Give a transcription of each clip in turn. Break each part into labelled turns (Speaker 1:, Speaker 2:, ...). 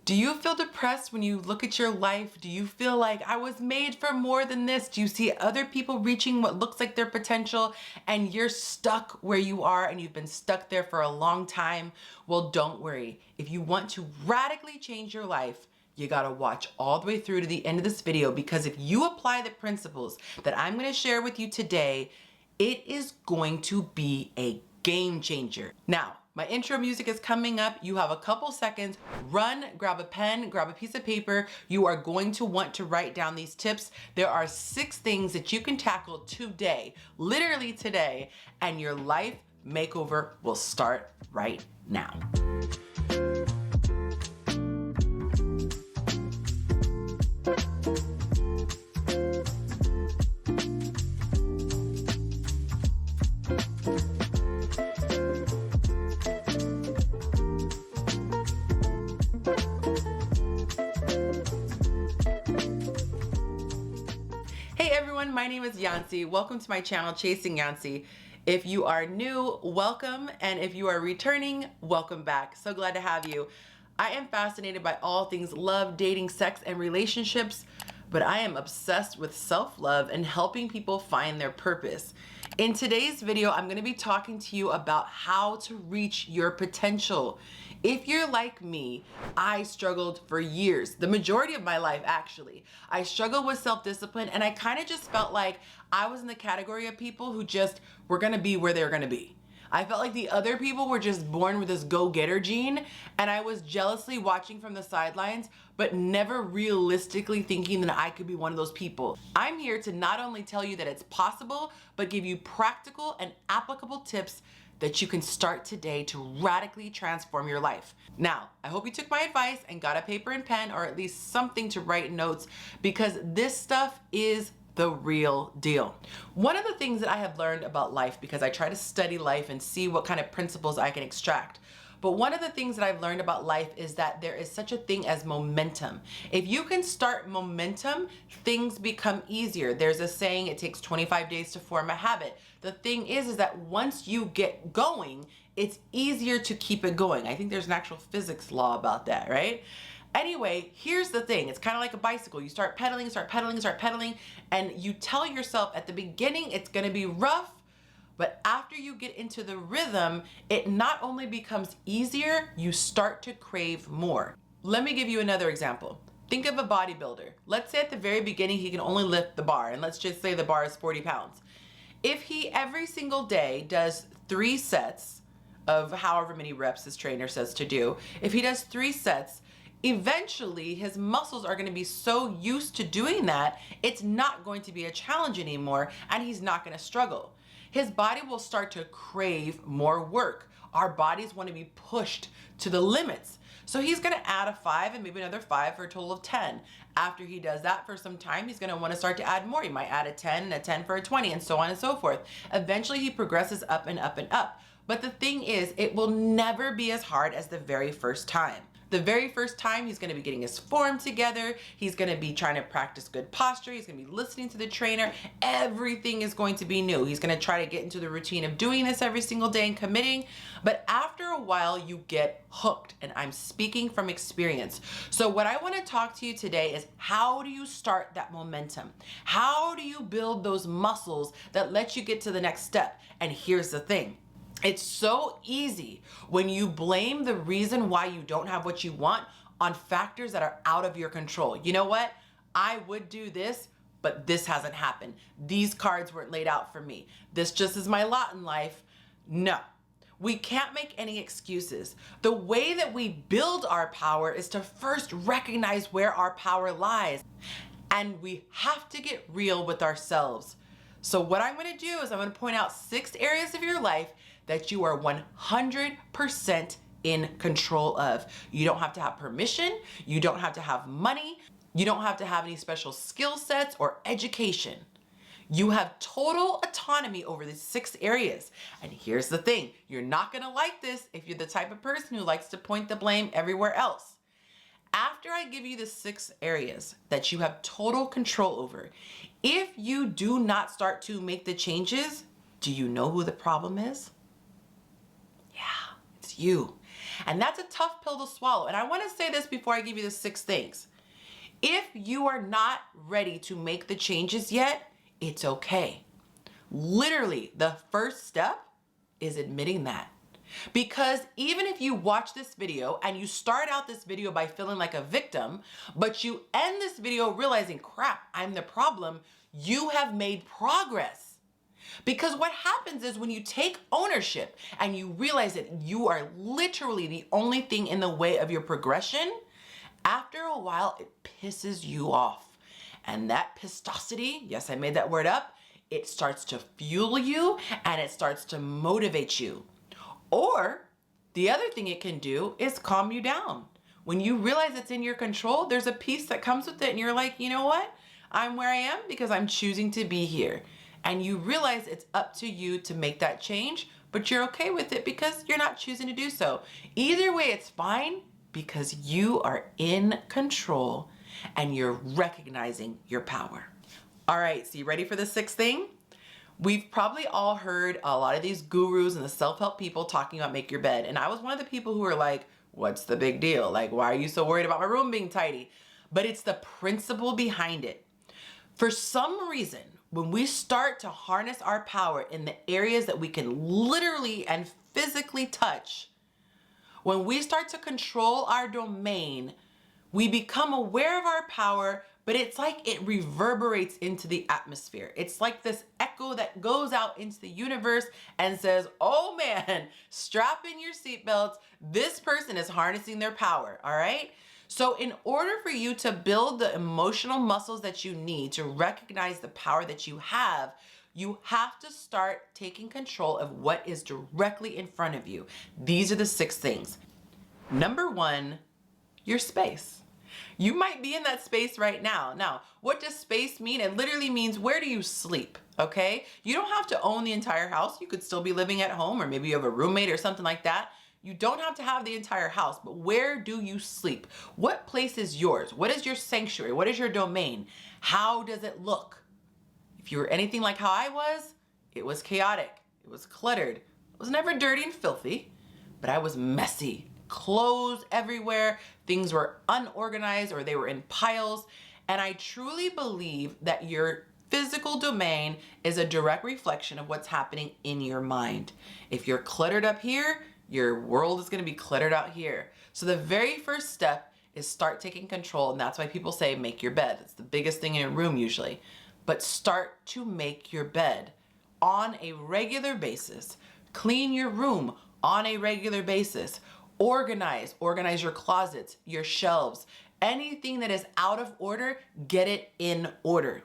Speaker 1: Do you feel depressed when you look at your life? Do you feel like I was made for more than this? Do you see other people reaching what looks like their potential and you're stuck where you are and you've been stuck there for a long time? Well, don't worry. If you want to radically change your life, you gotta watch all the way through to the end of this video, because if you apply the principles that I'm gonna share with you today, it is going to be a game changer. Now, my intro music is coming up. You have a couple seconds. Run, grab a pen, grab a piece of paper. You are going to want to write down these tips. There are 6 things that you can tackle today, literally today, and your life makeover will start right now. My name is Yonci. Welcome to my channel, Chasing Yonci. If you are new, welcome. And if you are returning, welcome back. So glad to have you. I am fascinated by all things love, dating, sex, and relationships, but I am obsessed with self-love and helping people find their purpose. In today's video, I'm going to be talking to you about how to reach your potential. If you're like me, I struggled for years, the majority of my life actually. I struggled with self-discipline, and I kind of just felt like I was in the category of people who just were gonna be where they're gonna be. I felt like the other people were just born with this go-getter gene, and I was jealously watching from the sidelines, but never realistically thinking that I could be one of those people. I'm here to not only tell you that it's possible, but give you practical and applicable tips that you can start today to radically transform your life. Now, I hope you took my advice and got a paper and pen, or at least something to write notes, because this stuff is the real deal. One of the things that I have learned about life, because I try to study life and see what kind of principles I can extract, but one of the things that I've learned about life is that there is such a thing as momentum. If you can start momentum, things become easier. There's a saying, it takes 25 days to form a habit. The thing is that once you get going, it's easier to keep it going. I think there's an actual physics law about that, right? Anyway, here's the thing. It's kind of like a bicycle. You start pedaling, and you tell yourself at the beginning it's gonna be rough, but after you get into the rhythm, it not only becomes easier, you start to crave more. Let me give you another example. Think of a bodybuilder. Let's say at the very beginning, he can only lift the bar, and let's just say the bar is 40 pounds. If he every single day does 3 sets of however many reps his trainer says to do, if he does 3 sets, eventually his muscles are going to be so used to doing that, it's not going to be a challenge anymore, and he's not going to struggle. His body will start to crave more work. Our bodies want to be pushed to the limits. So he's going to add a 5 and maybe another 5 for a total of 10. After he does that for some time, he's going to want to start to add more. He might add a 10 and a 10 for a 20, and so on and so forth. Eventually he progresses up and up and up. But the thing is, it will never be as hard as the very first time. The very first time, he's gonna be getting his form together. He's gonna be trying to practice good posture. He's gonna be listening to the trainer. Everything is going to be new. He's gonna try to get into the routine of doing this every single day and committing. But after a while, you get hooked, and I'm speaking from experience. So what I wanna talk to you today is, how do you start that momentum? How do you build those muscles that let you get to the next step? And here's the thing. It's so easy when you blame the reason why you don't have what you want on factors that are out of your control. You know what? I would do this, but this hasn't happened. These cards weren't laid out for me. This just is my lot in life. No, we can't make any excuses. The way that we build our power is to first recognize where our power lies. And we have to get real with ourselves. So what I'm gonna do is I'm gonna point out 6 areas of your life that you are 100% in control of. You don't have to have permission. You don't have to have money. You don't have to have any special skill sets or education. You have total autonomy over these 6 areas. And here's the thing. You're not gonna like this if you're the type of person who likes to point the blame everywhere else. After I give you the 6 areas that you have total control over, if you do not start to make the changes, do you know who the problem is? Yeah, it's you. And that's a tough pill to swallow. And I want to say this before I give you the 6 things. If you are not ready to make the changes yet, it's okay. Literally, the first step is admitting that. Because even if you watch this video and you start out this video by feeling like a victim, but you end this video realizing, crap, I'm the problem, you have made progress. Because what happens is when you take ownership and you realize that you are literally the only thing in the way of your progression, after a while, it pisses you off. And that pistosity, yes, I made that word up, it starts to fuel you and it starts to motivate you. Or the other thing it can do is calm you down. When you realize it's in your control, there's a peace that comes with it and you're like, you know what? I'm where I am because I'm choosing to be here. And you realize it's up to you to make that change, but you're okay with it because you're not choosing to do so. Either way, it's fine because you are in control and you're recognizing your power. All right, so you ready for the 6th thing? We've probably all heard a lot of these gurus and the self-help people talking about make your bed. And I was one of the people who were like, what's the big deal? Like, why are you so worried about my room being tidy? But it's the principle behind it. For some reason, when we start to harness our power in the areas that we can literally and physically touch, when we start to control our domain, we become aware of our power, but it's like it reverberates into the atmosphere. It's like this echo that goes out into the universe and says, oh man, strap in your seatbelts. This person is harnessing their power, all right? So in order for you to build the emotional muscles that you need to recognize the power that you have to start taking control of what is directly in front of you. These are the 6 things. Number 1, your space. You might be in that space right now. Now, what does space mean? It literally means where do you sleep, okay? You don't have to own the entire house. You could still be living at home, or maybe you have a roommate or something like that. You don't have to have the entire house, but where do you sleep? What place is yours? What is your sanctuary? What is your domain? How does it look? If you were anything like how I was, it was chaotic. It was cluttered. It was never dirty and filthy, but I was messy. Clothes everywhere, things were unorganized or they were in piles. And I truly believe that your physical domain is a direct reflection of what's happening in your mind. If you're cluttered up here, your world is going to be cluttered out here. So the very first step is start taking control. And that's why people say make your bed. It's the biggest thing in a room usually. But start to make your bed on a regular basis. Clean your room on a regular basis. Organize your closets, your shelves, anything that is out of order, get it in order.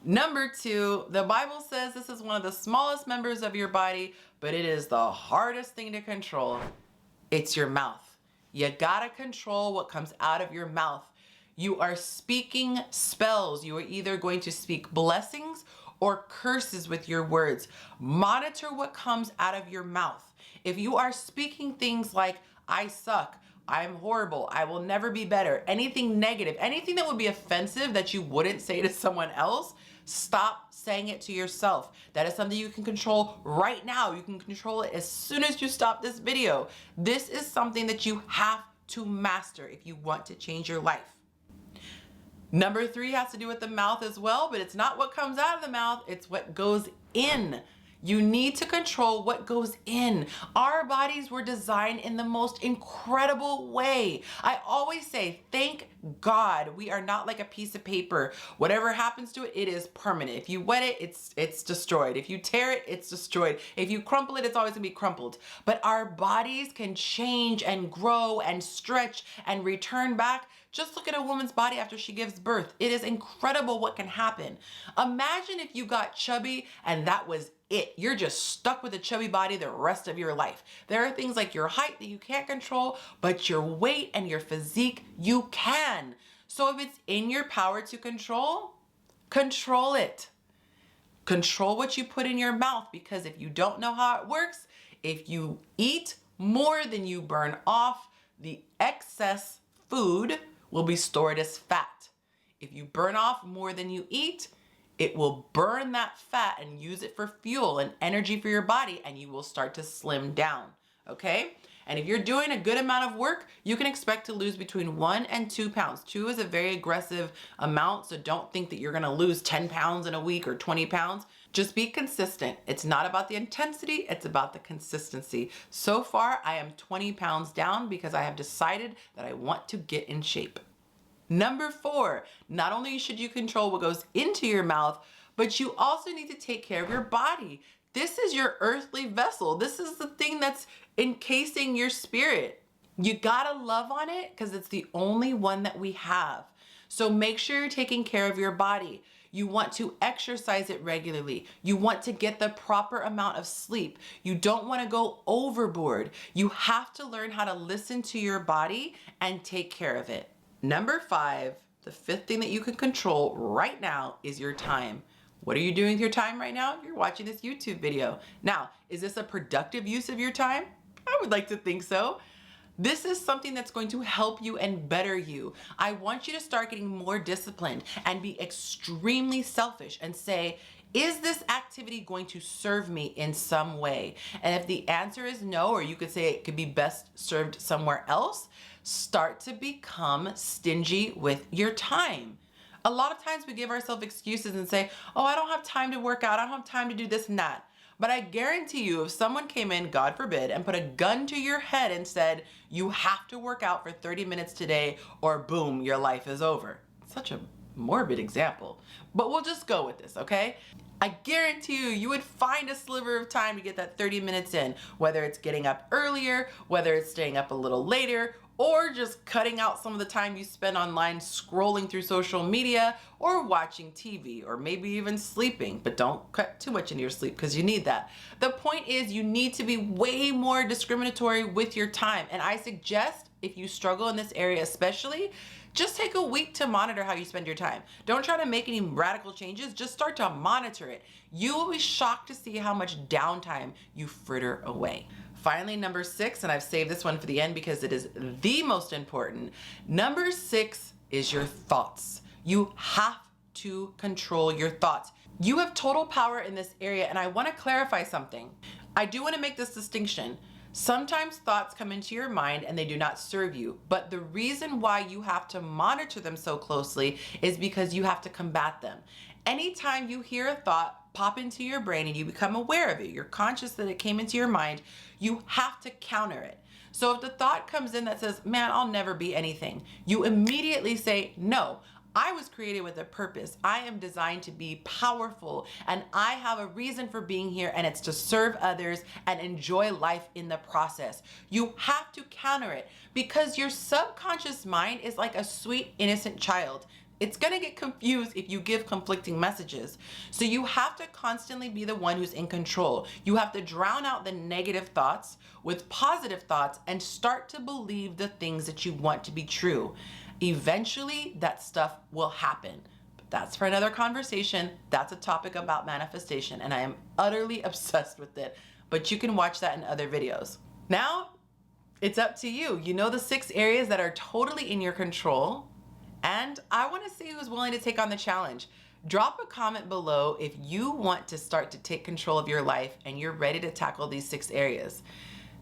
Speaker 1: Number 2, the Bible says this is one of the smallest members of your body, but it is the hardest thing to control. It's your mouth. You gotta control what comes out of your mouth. You are speaking spells. You are either going to speak blessings or curses with your words. Monitor what comes out of your mouth. If you are speaking things like, I suck, I'm horrible, I will never be better, anything negative, anything that would be offensive that you wouldn't say to someone else, stop saying it to yourself. That is something you can control right now. You can control it as soon as you stop this video. This is something that you have to master if you want to change your life. Number 3 has to do with the mouth as well, but it's not what comes out of the mouth, it's what goes in. You need to control what goes in. Our bodies were designed in the most incredible way. I always say, thank God we are not like a piece of paper. Whatever happens to it, it is permanent. If you wet it, it's destroyed. If you tear it, it's destroyed. If you crumple it, it's always gonna be crumpled. But our bodies can change and grow and stretch and return back. Just look at a woman's body after she gives birth. It is incredible what can happen. Imagine if you got chubby and that was it. You're just stuck with a chubby body the rest of your life. There are things like your height that you can't control, but your weight and your physique, you can. So if it's in your power to control, control it. Control what you put in your mouth, because if you don't know how it works, if you eat more than you burn off, the excess food will be stored as fat. If you burn off more than you eat, it will burn that fat and use it for fuel and energy for your body, and you will start to slim down, okay? And if you're doing a good amount of work, you can expect to lose between 1 and 2 pounds. 2 is a very aggressive amount, so don't think that you're gonna lose 10 pounds in a week or 20 pounds. Just be consistent. It's not about the intensity, it's about the consistency. So far, I am 20 pounds down because I have decided that I want to get in shape. Number 4, not only should you control what goes into your mouth, but you also need to take care of your body. This is your earthly vessel. This is the thing that's encasing your spirit. You gotta love on it because it's the only one that we have. So make sure you're taking care of your body. You want to exercise it regularly. You want to get the proper amount of sleep. You don't want to go overboard. You have to learn how to listen to your body and take care of it. Number 5, the 5th thing that you can control right now is your time. What are you doing with your time right now? You're watching this YouTube video. Now, is this a productive use of your time? I would like to think so. This is something that's going to help you and better you. I want you to start getting more disciplined and be extremely selfish and say, is this activity going to serve me in some way? And if the answer is no, or you could say it could be best served somewhere else, start to become stingy with your time. A lot of times we give ourselves excuses and say, oh, I don't have time to work out. I don't have time to do this and that. But I guarantee you, if someone came in, God forbid, and put a gun to your head and said, you have to work out for 30 minutes today or boom, your life is over. Such a morbid example, but we'll just go with this, okay? I guarantee you would find a sliver of time to get that 30 minutes in, whether it's getting up earlier, whether it's staying up a little later, or just cutting out some of the time you spend online scrolling through social media or watching TV, or maybe even sleeping, but don't cut too much into your sleep because you need that. The point is you need to be way more discriminatory with your time. And I suggest if you struggle in this area especially, just take a week to monitor how you spend your time. Don't try to make any radical changes, just start to monitor it. You will be shocked to see how much downtime you fritter away. Finally, number 6, and I've saved this one for the end because it is the most important. Number 6 is your thoughts. You have to control your thoughts. You have total power in this area, and I want to clarify something. I do want to make this distinction. Sometimes thoughts come into your mind and they do not serve you, but the reason why you have to monitor them so closely is because you have to combat them. Anytime you hear a thought pop into your brain and you become aware of it, you're conscious that it came into your mind, you have to counter it. So if the thought comes in that says, man, I'll never be anything, you immediately say, no, I was created with a purpose. I am designed to be powerful and I have a reason for being here, and it's to serve others and enjoy life in the process. You have to counter it because your subconscious mind is like a sweet, innocent child. It's gonna get confused if you give conflicting messages. So you have to constantly be the one who's in control. You have to drown out the negative thoughts with positive thoughts and start to believe the things that you want to be true. Eventually, that stuff will happen. But that's for another conversation. That's a topic about manifestation, and I am utterly obsessed with it. But you can watch that in other videos. Now, it's up to you. You know the 6 areas that are totally in your control. And I want to see who's willing to take on the challenge. Drop a comment below if you want to start to take control of your life and you're ready to tackle these 6 areas.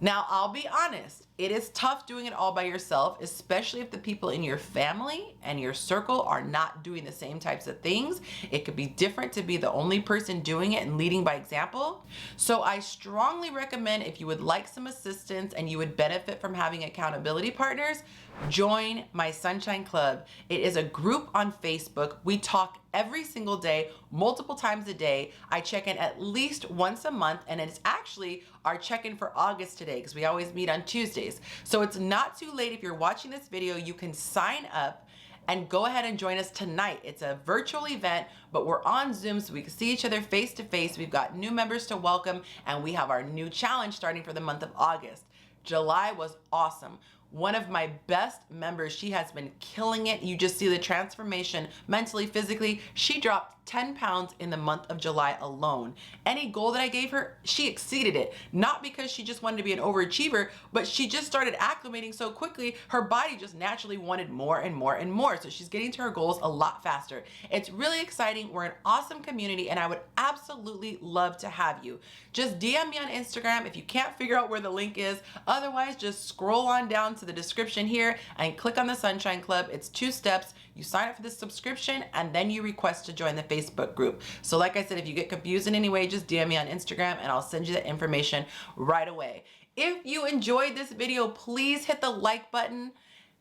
Speaker 1: Now, I'll be honest, it is tough doing it all by yourself, especially if the people in your family and your circle are not doing the same types of things. It could be different to be the only person doing it and leading by example. So I strongly recommend, if you would like some assistance and you would benefit from having accountability partners, join my Sunshine Club. It is a group on Facebook. We talk every single day, multiple times a day. I check in at least once a month, and it's actually our check-in for August today because we always meet on Tuesdays. So it's not too late. If you're watching this video, you can sign up and go ahead and join us tonight. It's a virtual event, but we're on Zoom so we can see each other face to face. We've got new members to welcome, and we have our new challenge starting for the month of August. July was awesome. one of my best members. She has been killing it. You just see the transformation mentally, physically. She dropped 10 pounds in the month of July alone. Any goal that I gave her, she exceeded it. Not because she just wanted to be an overachiever, but she just started acclimating so quickly, her body just naturally wanted more and more and more. So she's getting to her goals a lot faster. It's really exciting. We're an awesome community, and I would absolutely love to have you. Just DM me on Instagram if you can't figure out where the link is. Otherwise, just scroll on down to the description here and click on the Sunshine Club. It's 2 steps. You sign up for this subscription and then you request to join the Facebook group. So like I said, if you get confused in any way, just DM me on Instagram and I'll send you the information right away. If you enjoyed this video, please hit the like button.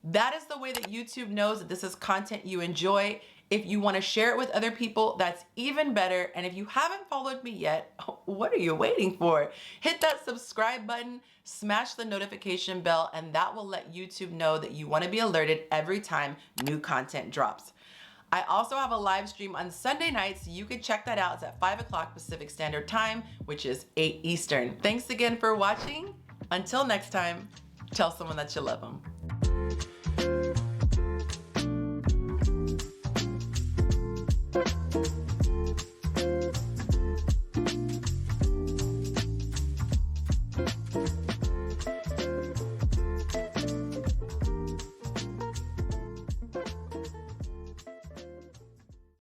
Speaker 1: That is the way that YouTube knows that this is content you enjoy. If you want to share it with other people, that's even better. And if you haven't followed me yet, what are you waiting for? Hit that subscribe button, smash the notification bell, and that will let YouTube know that you want to be alerted every time new content drops. I also have a live stream on Sunday nights. You can check that out. It's at 5 o'clock Pacific Standard Time, which is 8 Eastern. Thanks again for watching. Until next time, tell someone that you love them.